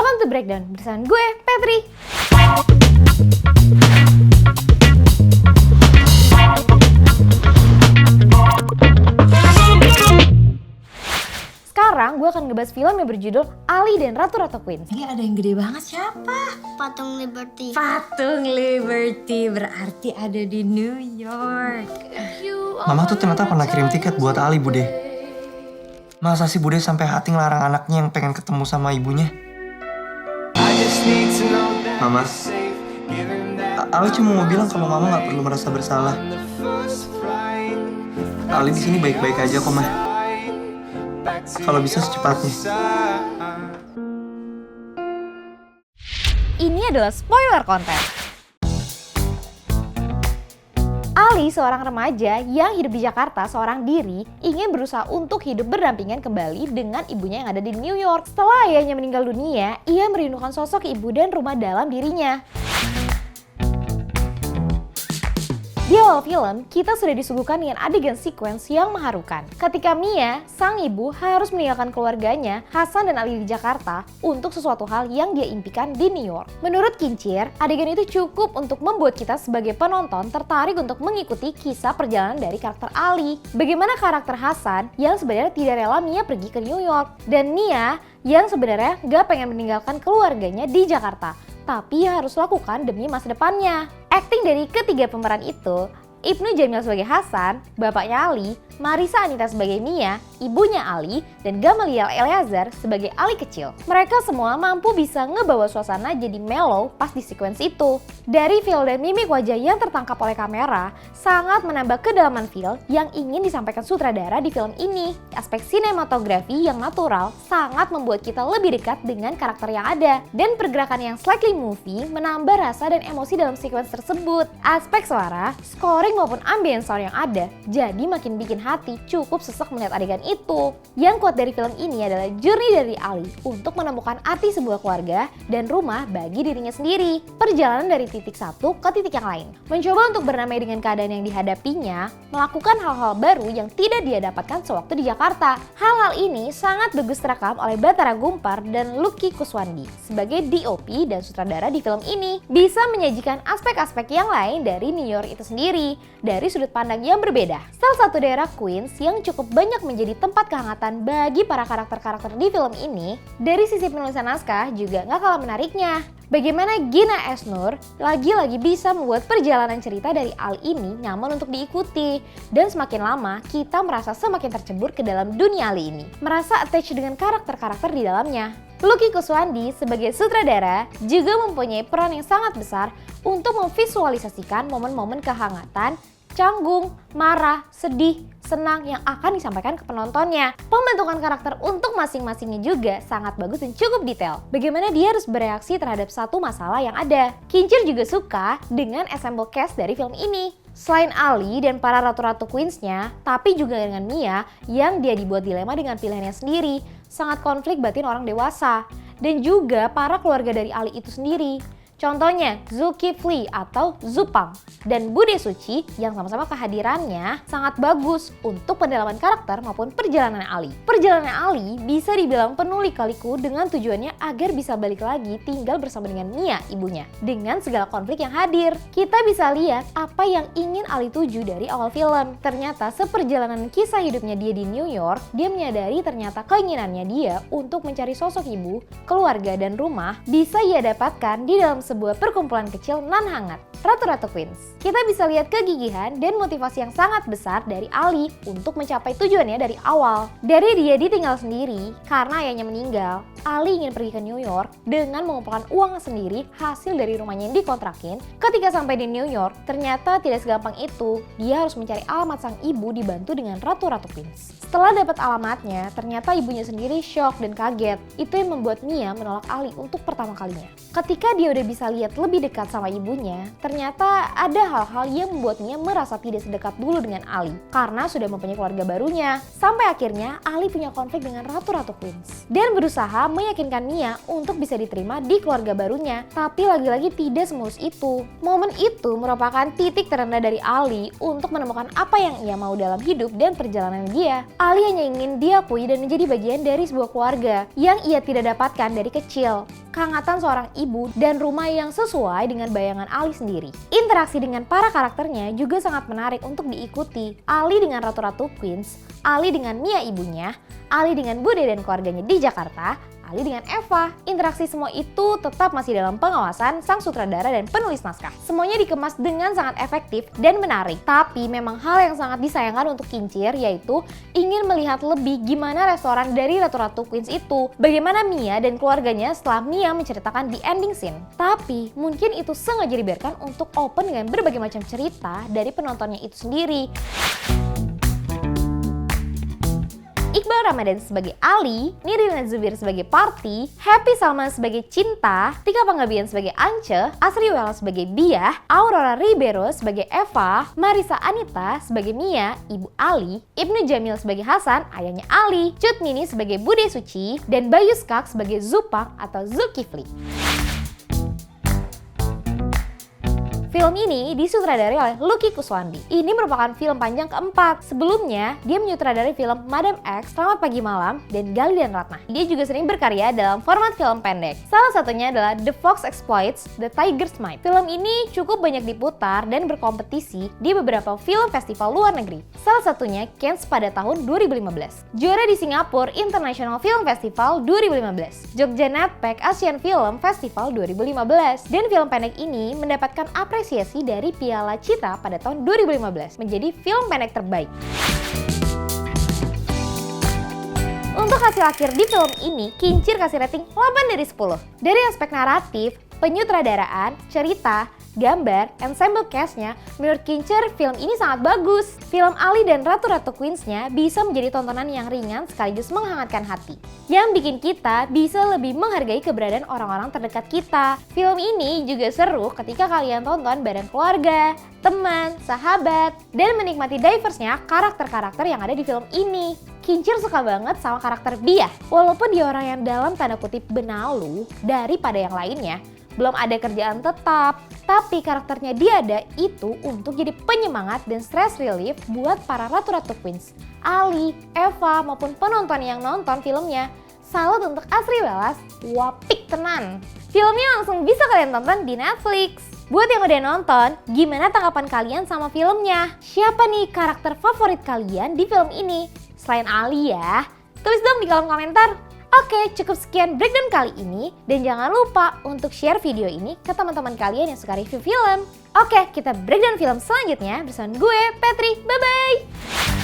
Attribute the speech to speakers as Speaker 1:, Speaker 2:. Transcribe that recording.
Speaker 1: Welcome to Breakdown bersama gue, Petri. Sekarang gue akan ngebahas film yang berjudul Ali dan Ratu-Ratu Queens.
Speaker 2: Ini ada yang gede banget, siapa?
Speaker 3: Patung Liberty.
Speaker 2: Patung Liberty, berarti ada di New York.
Speaker 4: Mama tuh ternyata pernah kirim tiket buat Ali, Bude. Masa sih Bude sampai hati ngelarang anaknya yang pengen ketemu sama ibunya? Mama, Ali cuma mau bilang kalau Mama nggak perlu merasa bersalah. Ali di sini baik-baik aja kok, Ma. Kalau bisa secepatnya.
Speaker 1: Ini adalah spoiler konten. Ali, seorang remaja yang hidup di Jakarta seorang diri, ingin berusaha untuk hidup berdampingan kembali dengan ibunya yang ada di New York. Setelah ayahnya meninggal dunia, ia merindukan sosok ibu dan rumah dalam dirinya. Di awal film, kita sudah disuguhkan dengan adegan sequence yang mengharukan. Ketika Mia, sang ibu, harus meninggalkan keluarganya, Hasan dan Ali di Jakarta untuk sesuatu hal yang dia impikan di New York. Menurut Kincir, adegan itu cukup untuk membuat kita sebagai penonton tertarik untuk mengikuti kisah perjalanan dari karakter Ali. Bagaimana karakter Hasan yang sebenarnya tidak rela Mia pergi ke New York, dan Mia yang sebenarnya gak pengen meninggalkan keluarganya di Jakarta, tapi harus lakukan demi masa depannya. Akting dari ketiga pemeran itu, Ibnu Jamil sebagai Hasan, bapaknya Ali, Marisa Anita sebagai Mia, ibunya Ali, dan Gamaliel Eleazar sebagai Ali kecil. Mereka semua mampu bisa ngebawa suasana jadi mellow pas di sequence itu. Dari feel dan mimik wajah yang tertangkap oleh kamera, sangat menambah kedalaman feel yang ingin disampaikan sutradara di film ini. Aspek sinematografi yang natural sangat membuat kita lebih dekat dengan karakter yang ada. Dan pergerakan yang slightly movie menambah rasa dan emosi dalam sequence tersebut. Aspek suara, scoring maupun ambience sound yang ada, jadi makin bikin hati cukup sesak melihat adegan itu. Yang kuat dari film ini adalah journey dari Ali untuk menemukan arti sebuah keluarga dan rumah bagi dirinya sendiri. Perjalanan dari titik satu ke titik yang lain. Mencoba untuk berdamai dengan keadaan yang dihadapinya, melakukan hal-hal baru yang tidak dia dapatkan sewaktu di Jakarta. Hal-hal ini sangat bagus terekam oleh Batara Gumpar dan Lucky Kuswandi sebagai DOP dan sutradara di film ini. Bisa menyajikan aspek-aspek yang lain dari New York itu sendiri, dari sudut pandang yang berbeda. Salah satu daerah Queens yang cukup banyak menjadi tempat kehangatan bagi para karakter-karakter di film ini, dari sisi penulisan naskah juga gak kalah menariknya. Bagaimana Gina Esnur lagi-lagi bisa membuat perjalanan cerita dari Ali ini nyaman untuk diikuti. Dan semakin lama, kita merasa semakin tercebur ke dalam dunia Ali ini. Merasa attached dengan karakter-karakter di dalamnya. Lucky Kuswandi sebagai sutradara juga mempunyai peran yang sangat besar untuk memvisualisasikan momen-momen kehangatan, canggung, marah, sedih, senang yang akan disampaikan ke penontonnya. Pembentukan karakter untuk masing-masingnya juga sangat bagus dan cukup detail. Bagaimana dia harus bereaksi terhadap satu masalah yang ada. Kincir juga suka dengan ensemble cast dari film ini. Selain Ali dan para ratu-ratu Queens-nya, tapi juga dengan Mia yang dia dibuat dilema dengan pilihannya sendiri. Sangat konflik batin orang dewasa. Dan juga para keluarga dari Ali itu sendiri. Contohnya Zulkifli atau Zupang dan Bude Suci yang sama-sama kehadirannya sangat bagus untuk pendalaman karakter maupun perjalanan Ali. Perjalanan Ali bisa dibilang penuh lika-liku dengan tujuannya agar bisa balik lagi tinggal bersama dengan Mia, ibunya. Dengan segala konflik yang hadir, kita bisa lihat apa yang ingin Ali tuju dari awal film. Ternyata seperjalanan kisah hidupnya dia di New York, dia menyadari ternyata keinginannya dia untuk mencari sosok ibu, keluarga, dan rumah bisa ia dapatkan di dalam sebuah perkumpulan kecil nan hangat, Ratu-Ratu Queens. Kita bisa lihat kegigihan dan motivasi yang sangat besar dari Ali untuk mencapai tujuannya dari awal. Dari dia ditinggal sendiri karena ayahnya meninggal, Ali ingin pergi ke New York dengan mengumpulkan uang sendiri hasil dari rumahnya yang dikontrakin. Ketika sampai di New York, ternyata tidak segampang itu. Dia harus mencari alamat sang ibu dibantu dengan Ratu-Ratu Queens. Setelah dapat alamatnya, ternyata ibunya sendiri shock dan kaget. Itu yang membuat Mia menolak Ali untuk pertama kalinya. Ketika dia udah bisa lihat lebih dekat sama ibunya, ternyata ada hal-hal yang membuat Mia merasa tidak sedekat dulu dengan Ali karena sudah mempunyai keluarga barunya. Sampai akhirnya Ali punya konflik dengan Ratu-Ratu Queens dan berusaha meyakinkan Mia untuk bisa diterima di keluarga barunya. Tapi lagi-lagi tidak semulus itu. Momen itu merupakan titik terendah dari Ali untuk menemukan apa yang ia mau dalam hidup dan perjalanan dia. Ali hanya ingin diakui dan menjadi bagian dari sebuah keluarga yang ia tidak dapatkan dari kecil. Kehangatan seorang ibu dan rumah yang sesuai dengan bayangan Ali sendiri. Interaksi dengan para karakternya juga sangat menarik untuk diikuti. Ali dengan Ratu-Ratu Queens, Ali dengan Mia ibunya, Ali dengan Bude dan keluarganya di Jakarta, Ali dengan Eva. Interaksi semua itu tetap masih dalam pengawasan sang sutradara dan penulis naskah. Semuanya dikemas dengan sangat efektif dan menarik. Tapi memang hal yang sangat disayangkan untuk Kincir yaitu ingin melihat lebih gimana restoran dari Ratu-Ratu Queens itu. Bagaimana Mia dan keluarganya setelah Mia menceritakan di ending scene. Tapi mungkin itu sengaja dibiarkan untuk open dengan berbagai macam cerita dari penontonnya itu sendiri. Iqbal Ramadan sebagai Ali, Nirina Zubir sebagai Party, Happy Salma sebagai Cinta, Tika Panggabean sebagai Ance, Asri Wela sebagai Biah, Aurora Ribeiro sebagai Eva, Marisa Anita sebagai Mia, ibu Ali, Ibnu Jamil sebagai Hasan, ayahnya Ali, Cut Mini sebagai Bude Suci, dan Bayu Skak sebagai Zupang atau Zulkifli. Film ini disutradarai oleh Lucky Kuswandi. Ini merupakan film panjang keempat. Sebelumnya, dia menyutradarai film Madam X, Selamat Pagi Malam, dan Gali dan Ratna. Dia juga sering berkarya dalam format film pendek. Salah satunya adalah The Fox Exploits The Tiger's Might. Film ini cukup banyak diputar dan berkompetisi di beberapa film festival luar negeri. Salah satunya Cannes pada tahun 2015. Juara di Singapore International Film Festival 2015. Jogja Netpack Asian Film Festival 2015. Dan film pendek ini mendapatkan apresiasi dari Piala Citra pada tahun 2015 menjadi film pendek terbaik. Untuk hasil akhir di film ini, Kincir kasih rating 8 dari 10. Dari aspek naratif, penyutradaraan, cerita, gambar, ensemble cast-nya, menurut Kincir film ini sangat bagus. Film Ali dan Ratu-Ratu Queens-nya bisa menjadi tontonan yang ringan sekaligus menghangatkan hati. Yang bikin kita bisa lebih menghargai keberadaan orang-orang terdekat kita. Film ini juga seru ketika kalian tonton bareng keluarga, teman, sahabat, dan menikmati diverse-nya karakter-karakter yang ada di film ini. Kincir suka banget sama karakter Biah. Walaupun dia orang yang dalam tanda kutip benalu daripada yang lainnya, belum ada kerjaan tetap, tapi karakternya dia ada itu untuk jadi penyemangat dan stress relief buat para Ratu-Ratu Queens, Ali, Eva, maupun penonton yang nonton filmnya. Salut untuk Asri Welas, wapik tenan. Filmnya langsung bisa kalian tonton di Netflix. Buat yang udah nonton, gimana tanggapan kalian sama filmnya? Siapa nih karakter favorit kalian di film ini? Selain Ali ya, tulis dong di kolom komentar. Oke, cukup sekian breakdown kali ini. Dan jangan lupa untuk share video ini ke teman-teman kalian yang suka review film. Oke, kita breakdown film selanjutnya bersama gue, Petri. Bye-bye!